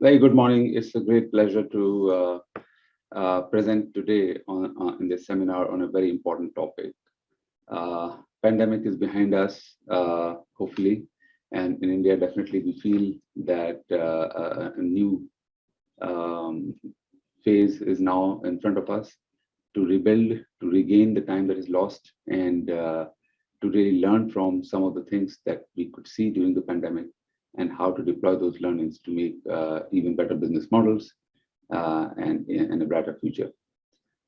Very good morning. It's a great pleasure to present today in this seminar on a very important topic. Pandemic is behind us, hopefully, and in India, definitely we feel that a new um, phase is now in front of us to rebuild, to regain the time that is lost, and to really learn from some of the things that we could see during the pandemic and how to deploy those learnings to make even better business models and a brighter future.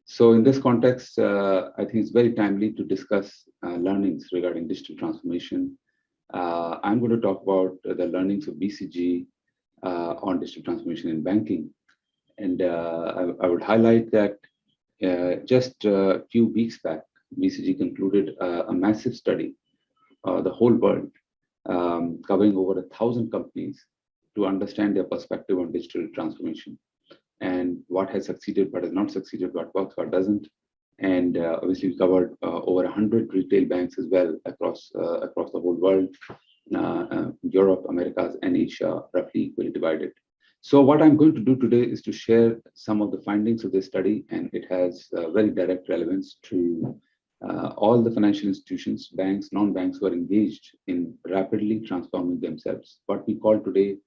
So in this context, I think it's very timely to discuss learnings regarding digital transformation. I'm going to talk about the learnings of BCG on digital transformation in banking. And I would highlight that just a few weeks back, BCG concluded a massive study, the whole world, covering over 1,000 companies to understand their perspective on digital transformation and what has succeeded, what has not succeeded, what works, what doesn't. And obviously, we covered over 100 retail banks as well across the whole world, Europe, Americas, and Asia, roughly equally divided. So what I'm going to do today is to share some of the findings of this study, and it has very direct relevance to all the financial institutions, banks, non-banks who are engaged in rapidly transforming themselves. What we call today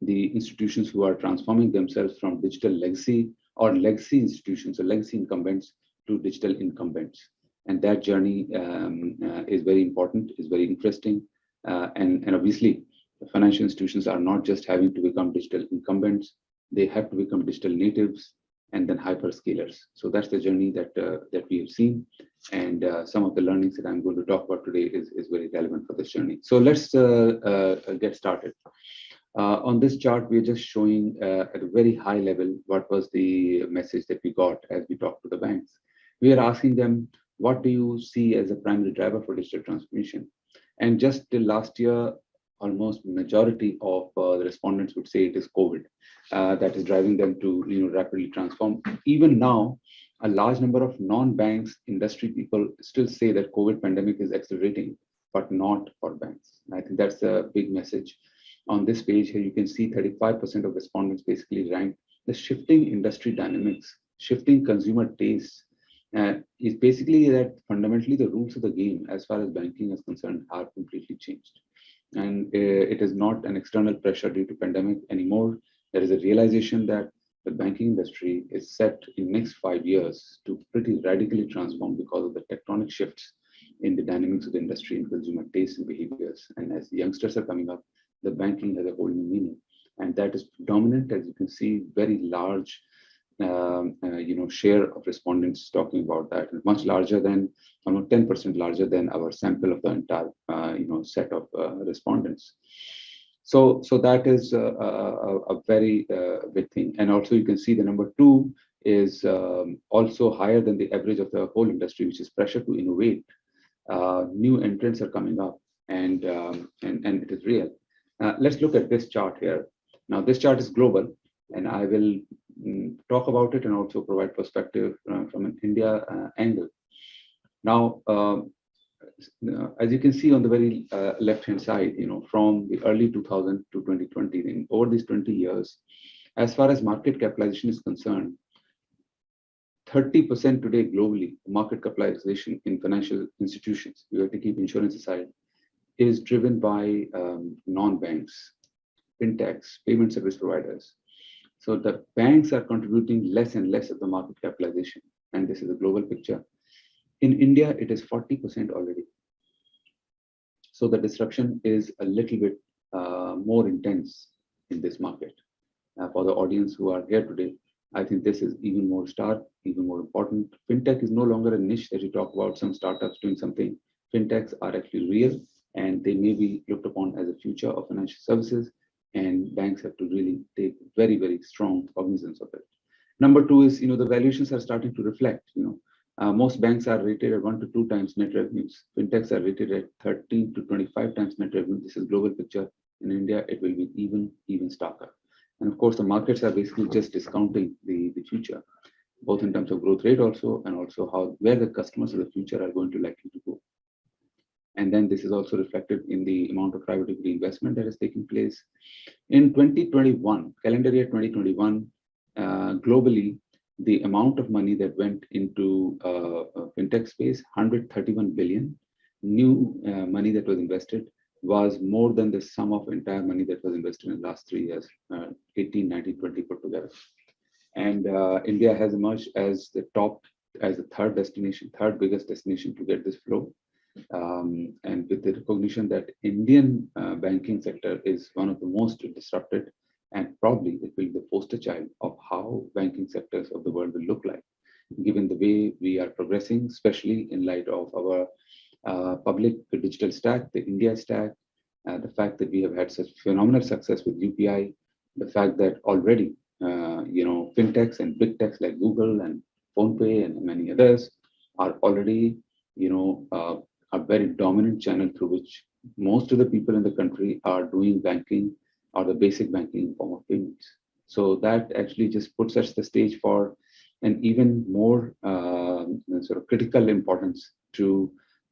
the institutions who are transforming themselves from digital legacy or legacy institutions or legacy incumbents to digital incumbents. And that journey is very important, is very interesting. And obviously, the financial institutions are not just having to become digital incumbents, they have to become digital natives and then hyperscalers. So that's the journey that we have seen. And some of the learnings that I'm going to talk about today is very relevant for this journey. So let's get started. On this chart, we're just showing at a very high level what was the message that we got as we talked to the banks. We are asking them, what do you see as a primary driver for digital transformation? And just till last year, almost majority of the respondents would say it is COVID that is driving them to rapidly transform. Even now, a large number of non-banks industry people still say that COVID pandemic is accelerating, but not for banks. And I think that's a big message. On this page here, you can see 35% of respondents basically rank the shifting industry dynamics, shifting consumer tastes, is basically that fundamentally the rules of the game as far as banking is concerned are completely changed. And it is not an external pressure due to pandemic anymore. There is a realization that the banking industry is set in next 5 years to pretty radically transform because of the tectonic shifts in the dynamics of the industry and consumer tastes and behaviors. And as the youngsters are coming up, the banking has a whole new meaning. And that is dominant, as you can see, very large share of respondents talking about that, and much larger than, almost 10% larger than our sample of the entire, set of respondents. So that is a very big thing. And also you can see the number two is also higher than the average of the whole industry, which is pressure to innovate. New entrants are coming up, and it is real. Let's look at this chart here. Now, this chart is global, and I will talk about it and also provide perspective from an India angle. Now, as you can see on the very left-hand side, from the early 2000 to 2020, over these 20 years, as far as market capitalization is concerned, 30% today globally, market capitalization in financial institutions, you have to keep insurance aside, is driven by non-banks, fintechs, payment service providers. So the banks are contributing less and less of the market capitalization. And this is a global picture. In India, it is 40% already. So the disruption is a little bit more intense in this market. For the audience who are here today, I think this is even more stark, even more important. Fintech is no longer a niche that you talk about, some startups doing something. Fintechs are actually real, and they may be looked upon as a future of financial services, and banks have to really take very, very strong cognizance of it. Number two is, the valuations are starting to reflect, most banks are rated at 1 to 2 times net revenues. Fintechs are rated at 13 to 25 times net revenue. This is global picture. In India, it will be even starker. And of course, the markets are basically just discounting the future, both in terms of growth rate also, and also where the customers of the future are going to likely to go. And then this is also reflected in the amount of private equity investment that has taken place. In 2021, calendar year 2021, globally, the amount of money that went into fintech space, 131 billion, new money that was invested, was more than the sum of entire money that was invested in the last 3 years, 18, 19, 20 put together. And India has emerged as the third destination, third biggest destination to get this flow. And with the recognition that Indian banking sector is one of the most disrupted, and probably it will be the poster child of how banking sectors of the world will look like, given the way we are progressing, especially in light of our public digital stack, the India stack, the fact that we have had such phenomenal success with UPI, the fact that already, fintechs and big techs like Google and PhonePe and many others are already, a very dominant channel through which most of the people in the country are doing banking or the basic banking in form of payments. So that actually just puts us the stage for an even more sort of critical importance to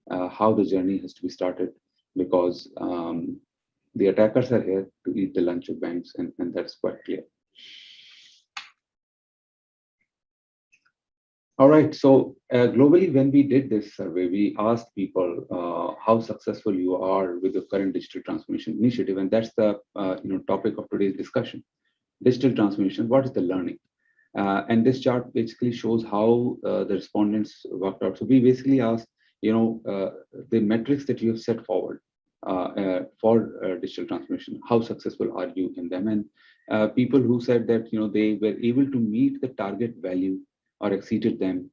how the journey has to be started, because the attackers are here to eat the lunch of banks, and that's quite clear. All right, so globally, when we did this survey, we asked people how successful you are with the current digital transformation initiative, and that's the topic of today's discussion. Digital transformation, what is the learning? And this chart basically shows how the respondents worked out. So we basically asked, the metrics that you have set forward for digital transformation, how successful are you in them? And people who said that they were able to meet the target value or exceeded them,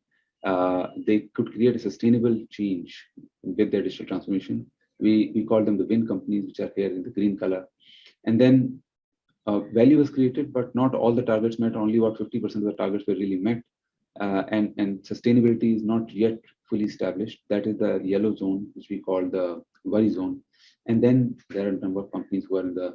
they could create a sustainable change with their digital transformation. We call them the win companies, which are here in the green color. And then value was created, but not all the targets met. Only about 50% of the targets were really met. And sustainability is not yet fully established. That is the yellow zone, which we call the worry zone. And then there are a number of companies who are in the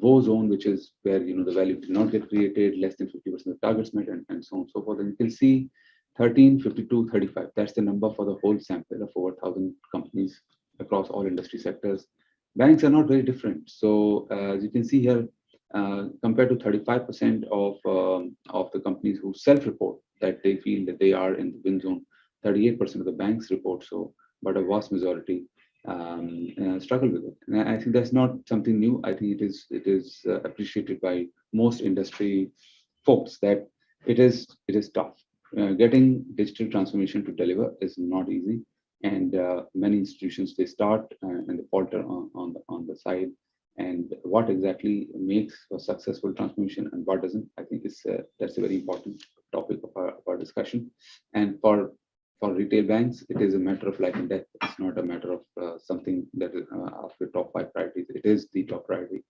woe zone, which is where the value did not get created, less than 50% of the targets met, and so on and so forth. And you can see 13, 52, 35. That's the number for the whole sample of over 1,000 companies across all industry sectors. Banks are not very different. So as you can see here, compared to 35% of the companies who self-report that they feel that they are in the win zone, 38% of the banks report so, but a vast majority struggle with it. And I think that's not something new. I think it is appreciated by most industry folks that it is tough. Getting digital transformation to deliver is not easy, and many institutions, they start and they falter on the side. And what exactly makes a successful transformation and what doesn't, I think that's a very important topic of our discussion. And for retail banks, it is a matter of life and death. It's not a matter of something that is after top 5 priorities. It is the top priority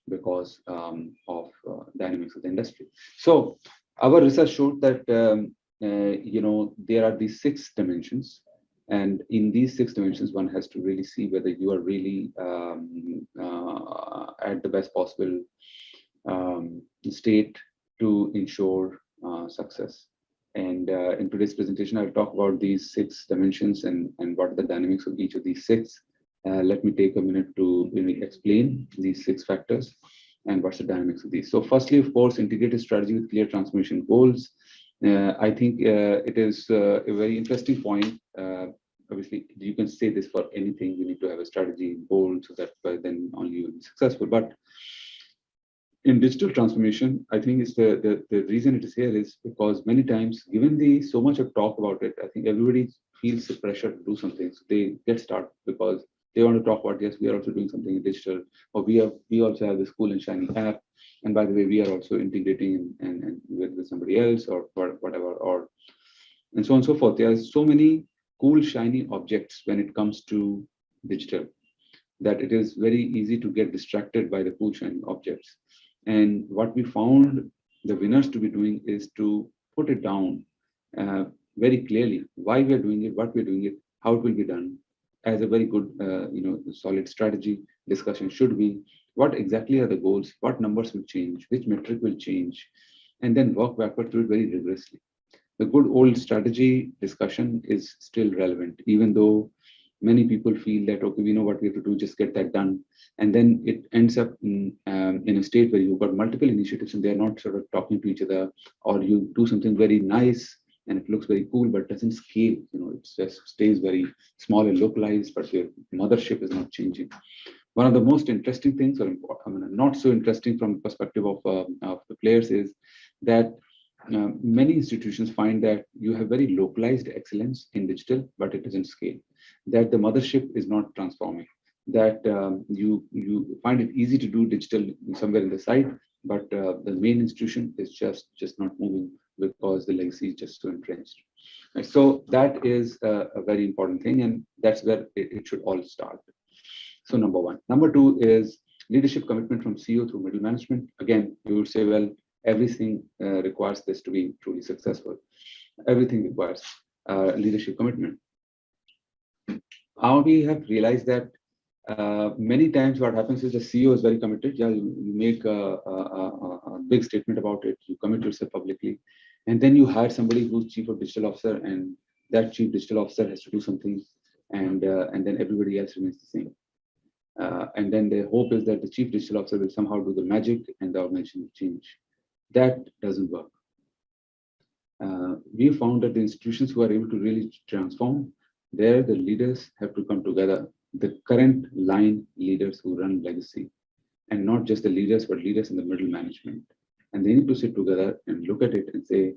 because of dynamics of the industry. So our research showed that there are these 6 dimensions, and in these 6 dimensions, one has to really see whether you are really at the best possible state to ensure success. And in today's presentation, I'll talk about these 6 dimensions and what are the dynamics of each of these 6. Let me take a minute to really explain these 6 factors and what's the dynamics of these. So firstly, of course, integrated strategy with clear transformation goals. I think it is a very interesting point. Obviously, you can say this for anything. You need to have a strategy goal so that then only you will be successful. But in digital transformation, I think it's the reason it is here is because many times, given the so much of talk about it, I think everybody feels the pressure to do something. So they get started because they want to talk about, yes, we are also doing something in digital, or we also have this cool and shiny app. And by the way, we are also integrating and with somebody else or whatever, or and so on and so forth. There are so many cool, shiny objects when it comes to digital that it is very easy to get distracted by the cool, shiny objects. And what we found the winners to be doing is to put it down very clearly, why we are doing it, what we're doing it, how it will be done, as a very good, solid strategy discussion should be. What exactly are the goals? What numbers will change? Which metric will change? And then work backward through it very rigorously. The good old strategy discussion is still relevant, even though Many people feel that, okay, we know what we have to do, just get that done. And then it ends up in a state where you've got multiple initiatives and they're not sort of talking to each other, or you do something very nice and it looks very cool, but doesn't scale. It just stays very small and localized, but your mothership is not changing. One of the most interesting things, or not so interesting from the perspective of the players, is that many institutions find that you have very localized excellence in digital, but it doesn't scale. That the mothership is not transforming. That you find it easy to do digital somewhere in the side, but the main institution is just not moving because the legacy is just so entrenched. And so that is a very important thing, and that's where it should all start. So number one. Number two is leadership commitment from CEO through middle management. Again, you would say, well, everything requires this to be truly successful. Everything requires leadership commitment. How we have realized that many times what happens is the CEO is very committed. Yeah, you make a big statement about it. You commit yourself publicly, and then you hire somebody who's chief of digital officer, and that chief digital officer has to do something, and then everybody else remains the same. And then the hope is that the chief digital officer will somehow do the magic and the organization will change. That doesn't work. We found that the institutions who are able to really transform, there the leaders have to come together, the current line leaders who run legacy, and not just the leaders, but leaders in the middle management. And they need to sit together and look at it and say,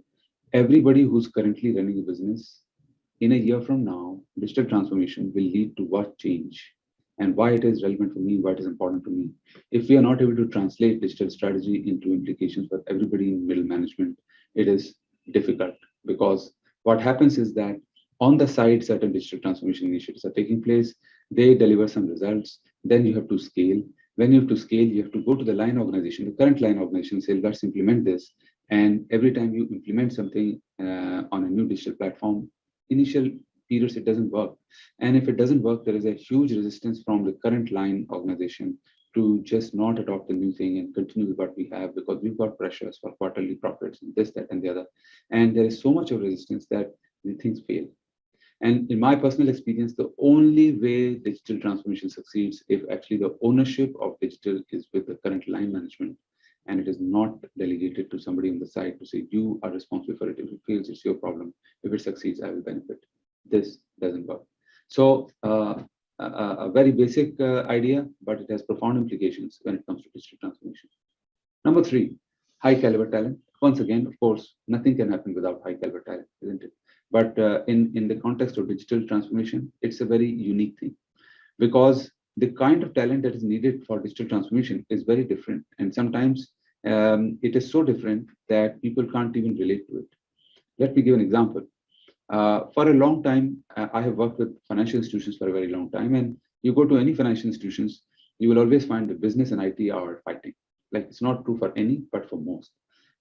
everybody who's currently running a business, in a year from now, digital transformation will lead to what change, and why it is relevant for me, why it is important to me. If we are not able to translate digital strategy into implications for everybody in middle management, it is difficult, because what happens is that on the side, certain digital transformation initiatives are taking place, they deliver some results, then you have to scale. When you have to scale, you have to go to the line organization, the current line organization, say, let's implement this. And every time you implement something on a new digital platform, initial periods it doesn't work. And if it doesn't work, there is a huge resistance from the current line organization to just not adopt the new thing and continue with what we have, because we've got pressures for quarterly profits and this, that, and the other. And there is so much of resistance that the things fail. And in my personal experience, the only way digital transformation succeeds if actually the ownership of digital is with the current line management, and it is not delegated to somebody on the side to say, you are responsible for it. If it fails, it's your problem. If it succeeds, I will benefit. This doesn't work. So a very basic idea, but it has profound implications when it comes to digital transformation. Number three, high caliber talent. Once again, of course, nothing can happen without high caliber talent, isn't it? But in the context of digital transformation, it's a very unique thing, because the kind of talent that is needed for digital transformation is very different. And sometimes it is so different that people can't even relate to it. Let me give an example. For a long time, I have worked with financial institutions for a very long time. And you go to any financial institutions, you will always find the business and IT are fighting. Like, it's not true for any, but for most.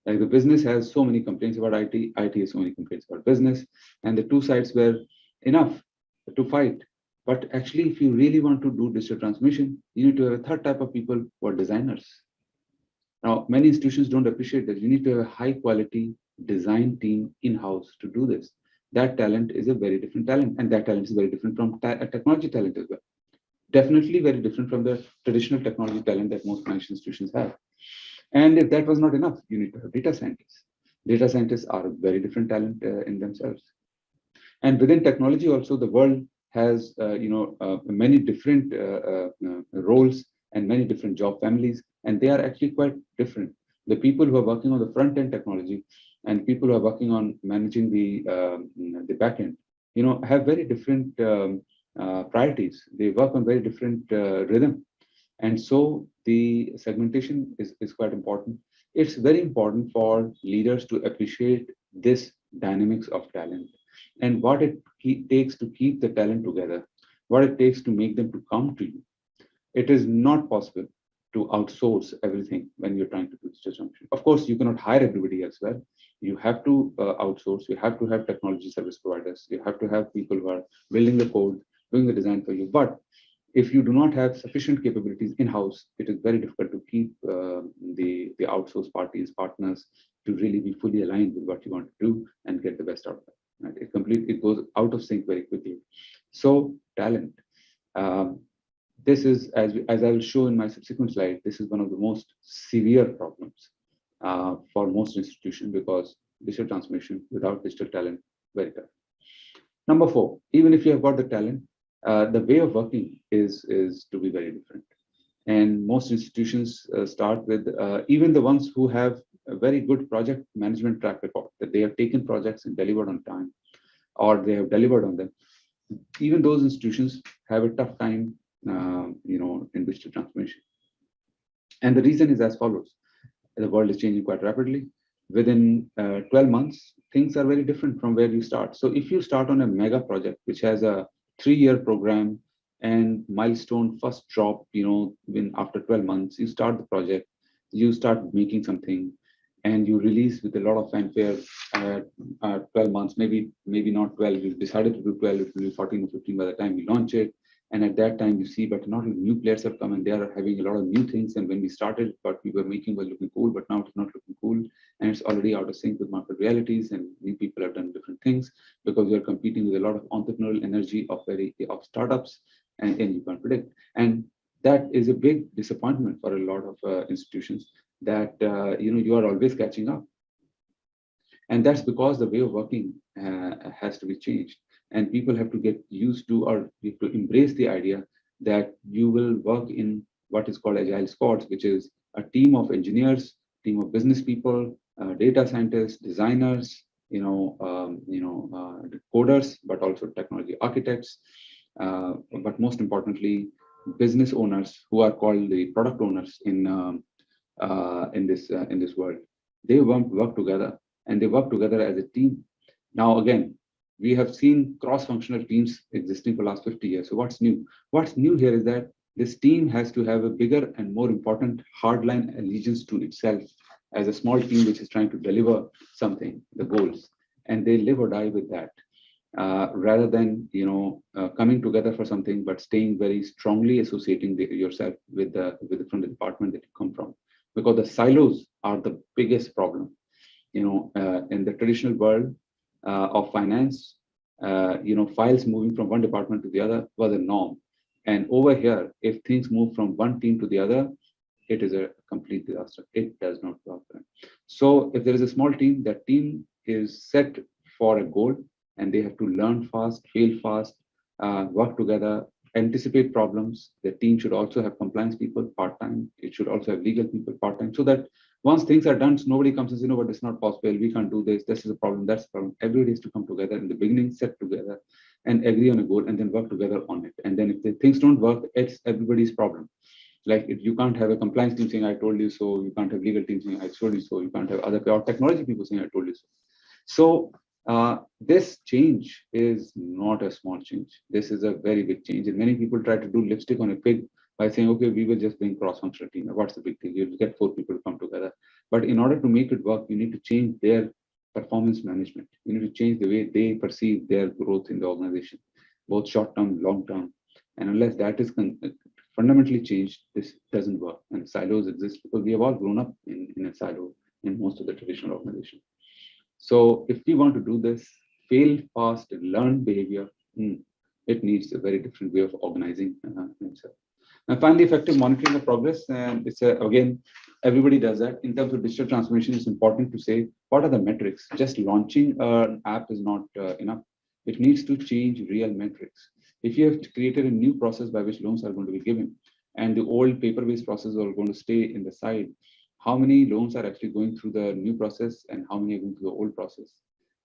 Like, the business has so many complaints about IT, IT has so many complaints about business, and the two sides were enough to fight. But actually, if you really want to do digital transformation, you need to have a third type of people who are designers. Now, many institutions don't appreciate that. You need to have a high quality design team in-house to do this. That talent is a very different talent, and that talent is very different from technology talent as well. Definitely very different from the traditional technology talent that most financial institutions have. And if that was not enough, you need to have data scientists. Data scientists are a very different talent in themselves. And within technology also, the world has many different roles and many different job families, and they are actually quite different. The people who are working on the front end technology and people who are working on managing the back end, have very different priorities. They work on very different rhythm. And so the segmentation is quite important. It's very important for leaders to appreciate this dynamics of talent and what it takes to keep the talent together, what it takes to make them to come to you. It is not possible to outsource everything when you're trying to do digital transformation. Of course, you cannot hire everybody as well. You have to outsource. You have to have technology service providers. You have to have people who are building the code, doing the design for you. But if you do not have sufficient capabilities in-house, it is very difficult to keep the outsourced parties, partners, to really be fully aligned with what you want to do and get the best out of it. Right? It goes out of sync very quickly. So talent. Um, this is, as I will show in my subsequent slide, this is one of the most severe problems for most institutions, because digital transformation without digital talent, very tough. Number four, even if you have got the talent, the way of working is to be very different. And most institutions start with, even the ones who have a very good project management track record, that they have taken projects and delivered on time, or they have delivered on them. Even those institutions have a tough time, in digital transformation. And the reason is as follows: the world is changing quite rapidly. Within 12 months, things are very different from where you start. So if you start on a mega project, which has a 3-year program and milestone first drop, when after 12 months, you start the project, you start making something, and you release with a lot of fanfare 12 months, maybe not 12, you decided to do 12, it will be 14 or 15 by the time you launch it. And at that time, you see, but not new players have come and they are having a lot of new things. And when we started, what we were making was looking cool, but now it's not looking cool. And it's already out of sync with market realities. And new people have done different things because we are competing with a lot of entrepreneurial energy of startups, and you can't predict. And that is a big disappointment for a lot of institutions, that you are always catching up. And that's because the way of working has to be changed. And people have to get used to, or you have to embrace the idea that you will work in what is called agile squads, which is a team of engineers, team of business people, data scientists, designers, coders, but also technology architects, but most importantly, business owners, who are called the product owners in this world. They work together, and they work together as a team. Now, again, we have seen cross-functional teams existing for the last 50 years. So what's new? What's new here is that this team has to have a bigger and more important hardline allegiance to itself as a small team which is trying to deliver something, the goals, and they live or die with that. Rather than coming together for something, but staying very strongly associating yourself with from the department that you come from, because the silos are the biggest problem. In the traditional world of finance, files moving from one department to the other was a norm. And over here, if things move from one team to the other, it is a complete disaster. It does not work. So if there is a small team, that team is set for a goal, and they have to learn fast, fail fast, work together, anticipate problems. The team should also have compliance people part-time. It should also have legal people part-time, so that once things are done, nobody comes and says, but it's not possible, we can't do this, this is a problem, that's a problem. Everybody has to come together in the beginning, set together, and agree on a goal, and then work together on it. And then if the things don't work, it's everybody's problem. Like, you can't have a compliance team saying, I told you so, you can't have legal team saying, I told you so, you can't have other technology people saying, I told you so. So this change is not a small change. This is a very big change. And many people try to do lipstick on a pig by saying, okay, we will just bring cross-functional team. What's the big thing? You'll get 4 people to come together. But in order to make it work, you need to change their performance management. You need to change the way they perceive their growth in the organization, both short-term, long-term. And unless that is fundamentally changed, this doesn't work. And silos exist because we have all grown up in a silo in most of the traditional organizations. So if we want to do this, fail fast and learn behavior, it needs a very different way of organizing themselves. And finally, effective monitoring of progress. And it's again, everybody does that. In terms of digital transformation, it's important to say, what are the metrics? Just launching an app is not enough. It needs to change real metrics. If you have created a new process by which loans are going to be given, and the old paper-based processes are going to stay in the side, how many loans are actually going through the new process and how many are going through the old process?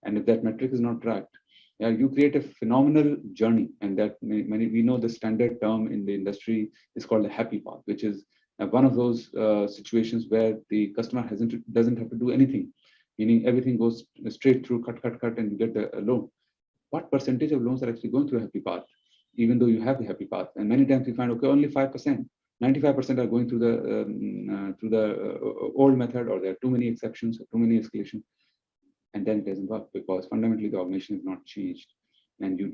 And if that metric is not tracked, you create a phenomenal journey. And that we know the standard term in the industry is called a happy path, which is one of those situations where the customer doesn't have to do anything, meaning everything goes straight through, cut, and you get a loan. What percentage of loans are actually going through a happy path, even though you have the happy path? And many times we find, okay, only 5%. 95% are going through the old method, or there are too many exceptions or too many escalations, and then it doesn't work because fundamentally the organization is not changed, and you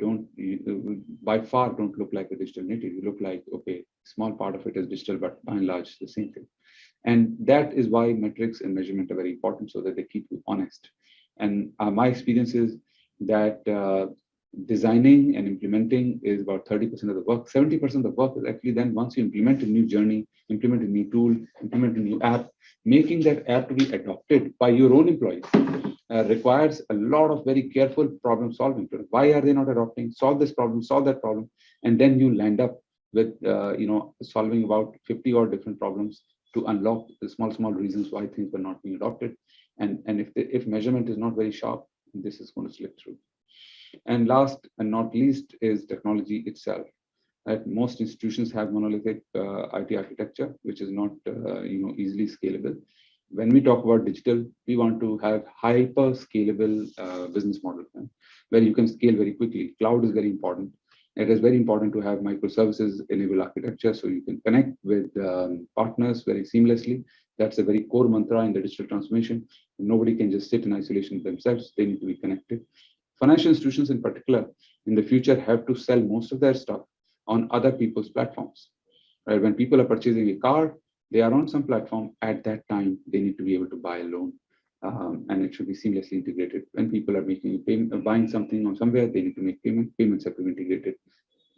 by far don't look like a digital native. You look like, okay, small part of it is digital, but by and large the same thing. And that is why metrics and measurement are very important, so that they keep you honest. And my experience is, that designing and implementing is about 30% of the work. 70% of the work is actually then once you implement a new journey, implement a new tool, implement a new app, making that app to be adopted by your own employees requires a lot of very careful problem solving. Why are they not adopting? Solve this problem, solve that problem, and then you land up with solving about 50 or different problems to unlock the small reasons why things were not being adopted. And if measurement is not very sharp, this is going to slip through. And last and not least is technology itself. Most institutions have monolithic IT architecture, which is not easily scalable. When we talk about digital, we want to have hyper scalable business model where you can scale very quickly. Cloud is very important. It is very important to have microservices enable architecture so you can connect with partners very seamlessly. That's a very core mantra in the digital transformation. Nobody can just sit in isolation themselves. They need to be connected. Financial institutions in particular in the future have to sell most of their stuff on other people's platforms. Right? When people are purchasing a car, they are on some platform. At that time, they need to be able to buy a loan, and it should be seamlessly integrated. When people are making a payment, buying something on somewhere, they need to make payments have to be integrated,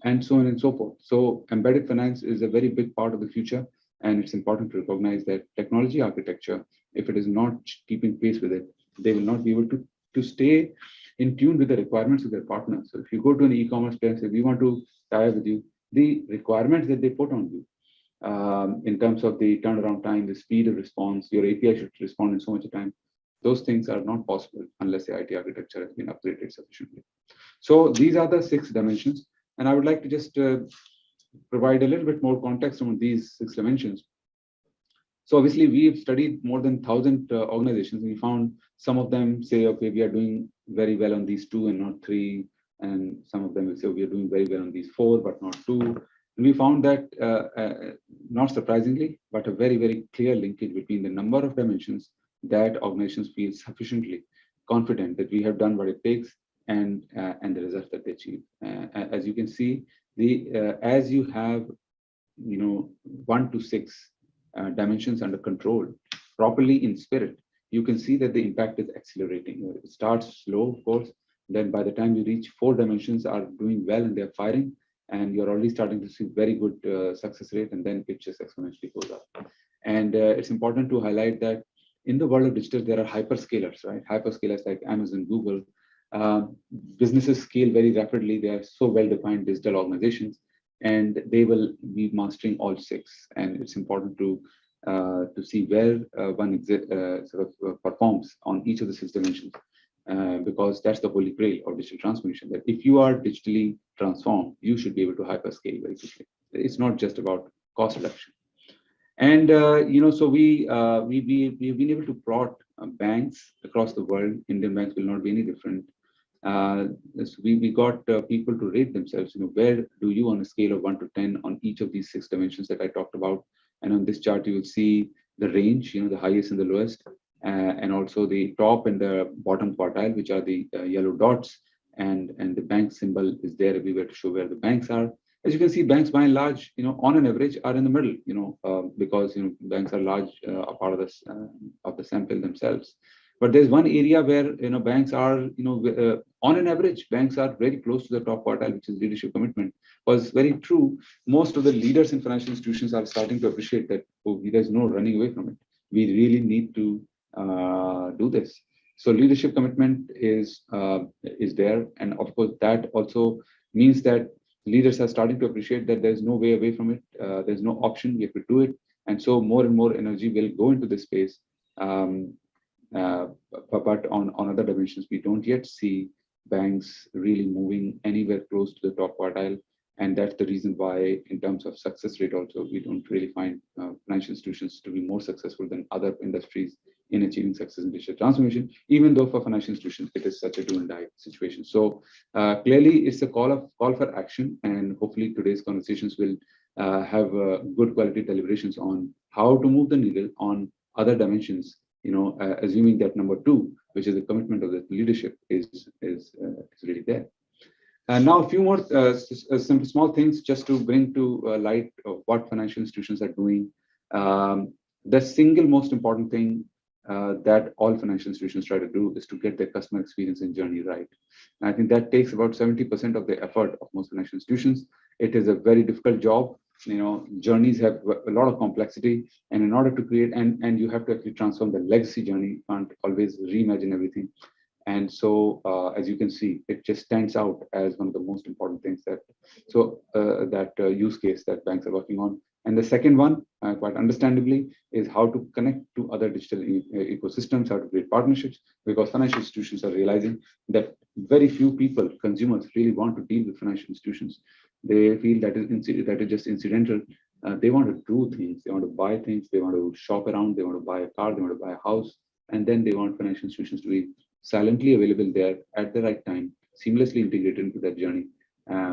and so on and so forth. So embedded finance is a very big part of the future, and it's important to recognize that technology architecture, if it is not keeping pace with it, they will not be able to stay in tune with the requirements of their partners. So if you go to an e-commerce player and say, we want to tie up with you, the requirements that they put on you in terms of the turnaround time, the speed of response, your API should respond in so much time. Those things are not possible unless the IT architecture has been upgraded sufficiently. So these are the 6 dimensions. And I would like to just provide a little bit more context on these 6 dimensions. So obviously, we've studied more than 1,000 organizations. We found some of them say, okay, we are doing very well on these 2 and not 3. And some of them will say, we are doing very well on these 4, but not 2. And we found that, not surprisingly, but a very, very clear linkage between the number of dimensions that organizations feel sufficiently confident that we have done what it takes and the results that they achieve. As you can see, as you have 1 to 6 dimensions under control properly in spirit, you can see that the impact is accelerating. It starts slow, of course. Then by the time you reach 4 dimensions are doing well and they're firing, and you're already starting to see very good success rate, and then it just exponentially goes up. And it's important to highlight that in the world of digital, there are hyperscalers, right? Hyperscalers like Amazon, Google. Businesses scale very rapidly. They are so well-defined digital organizations, and they will be mastering all 6. And it's important to see where one performs on each of the 6 dimensions, because that's the holy grail of digital transformation. That if you are digitally transformed, you should be able to hyperscale very quickly. It's not just about cost reduction. And so we've been able to plot banks across the world. Indian banks will not be any different. So we got people to rate themselves. Where do you, on a scale of 1 to 10, on each of these 6 dimensions that I talked about? And on this chart, you will see the range, the highest and the lowest, and also the top and the bottom quartile, which are the yellow dots, and the bank symbol is there everywhere to show where the banks are. As you can see, banks by and large, on an average, are in the middle, because banks are large, a part of the sample themselves. But there's one area where banks are, on an average, banks are very close to the top quartile, which is leadership commitment. Was very true. Most of the leaders in financial institutions are starting to appreciate that there's no running away from it. We really need to do this. So leadership commitment is there, and of course that also means that leaders are starting to appreciate that there's no way away from it. There's no option. We have to do it, and so more and more energy will go into this space. But on other dimensions, we don't yet see banks really moving anywhere close to the top quartile. And that's the reason why, in terms of success rate also, we don't really find financial institutions to be more successful than other industries in achieving success in digital transformation, even though for financial institutions, it is such a do and die situation. So clearly, it's a call for action. And hopefully today's conversations will have good quality deliberations on how to move the needle on other dimensions, assuming that number 2, which is the commitment of the leadership, is really there. And now a few more some small things just to bring to light of what financial institutions are doing. The single most important thing that all financial institutions try to do is to get their customer experience and journey right. And I think that takes about 70% of the effort of most financial institutions. It is a very difficult job. Journeys have a lot of complexity, and in order to create, and you have to actually transform the legacy journey. You can't always reimagine everything. And so, as you can see, it just stands out as one of the most important things that use case that banks are working on. And the second one, quite understandably, is how to connect to other digital ecosystems, how to create partnerships, because financial institutions are realizing that very few people, consumers, really want to deal with financial institutions. They feel that is just incidental. They want to do things, they want to buy things, they want to shop around, they want to buy a car, they want to buy a house, and then they want financial institutions to be silently available there at the right time, seamlessly integrated into that journey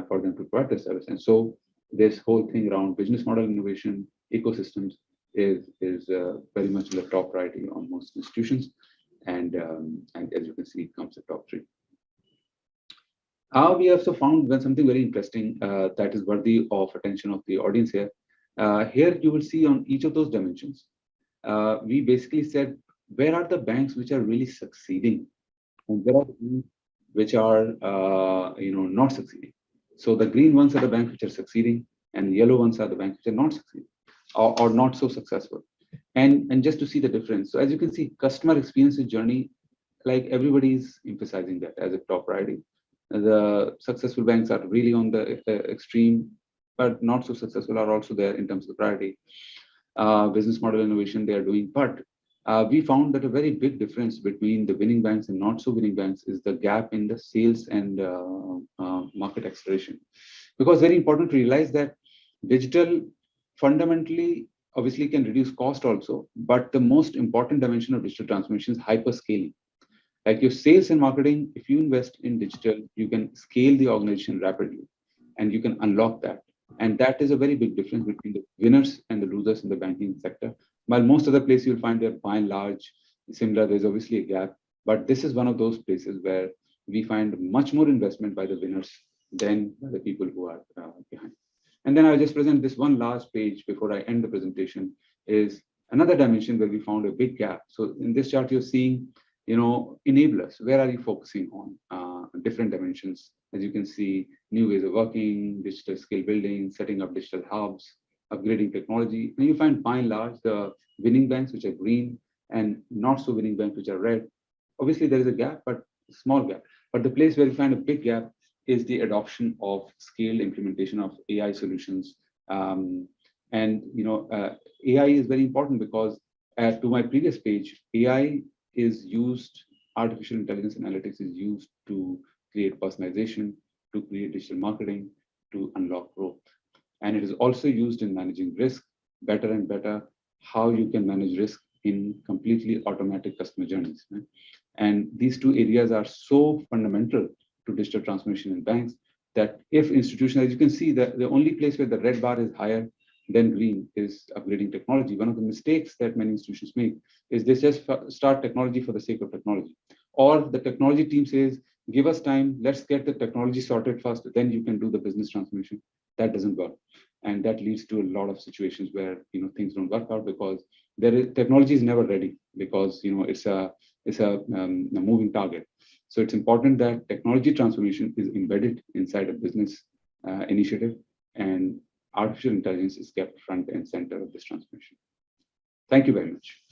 for them to provide the service. And so this whole thing around business model innovation, ecosystems is very much the top priority on most institutions. And as you can see, it comes at top three. We also found something very interesting that is worthy of attention of the audience here. Here you will see on each of those dimensions, we basically said, where are the banks which are really succeeding? And there are the which are not succeeding. So the green ones are the banks which are succeeding, and the yellow ones are the banks which are not succeeding or not so successful. And just to see the difference. So as you can see, customer experience journey, like everybody is emphasizing that as a top priority. The successful banks are really on the extreme, but not so successful are also there in terms of the priority. Business model innovation they are doing, but we found that a very big difference between the winning banks and not so winning banks is the gap in the sales and market acceleration. Because very important to realize that digital fundamentally obviously can reduce cost also, but the most important dimension of digital transformation is hyperscaling. Like your sales and marketing, if you invest in digital, you can scale the organization rapidly and you can unlock that. And that is a very big difference between the winners and the losers in the banking sector. While most other places you'll find they're by and large similar, there's obviously a gap. But this is one of those places where we find much more investment by the winners than by the people who are behind. And then I'll just present this one last page before I end the presentation is another dimension where we found a big gap. So in this chart, you're seeing, enablers. Where are you focusing on? Different dimensions. As you can see, new ways of working, digital skill building, setting up digital hubs, upgrading technology. And you find by and large the winning banks, which are green, and not so winning banks, which are red. Obviously, there is a gap, but a small gap. But the place where you find a big gap is the adoption of scaled implementation of AI solutions. AI is very important because to my previous page, AI is used, artificial intelligence analytics is used to create personalization, to create digital marketing, to unlock growth. And it is also used in managing risk better and better, how you can manage risk in completely automatic customer journeys. Right? And these two areas are so fundamental to digital transformation in banks that if institutions, as you can see, the only place where the red bar is higher than green is upgrading technology. One of the mistakes that many institutions make is they just start technology for the sake of technology. Or the technology team says, give us time, let's get the technology sorted first, then you can do the business transformation. That doesn't work. And that leads to a lot of situations where things don't work out because technology is never ready because it's a moving target. So it's important that technology transformation is embedded inside a business initiative, and artificial intelligence is kept front and center of this transformation. Thank you very much.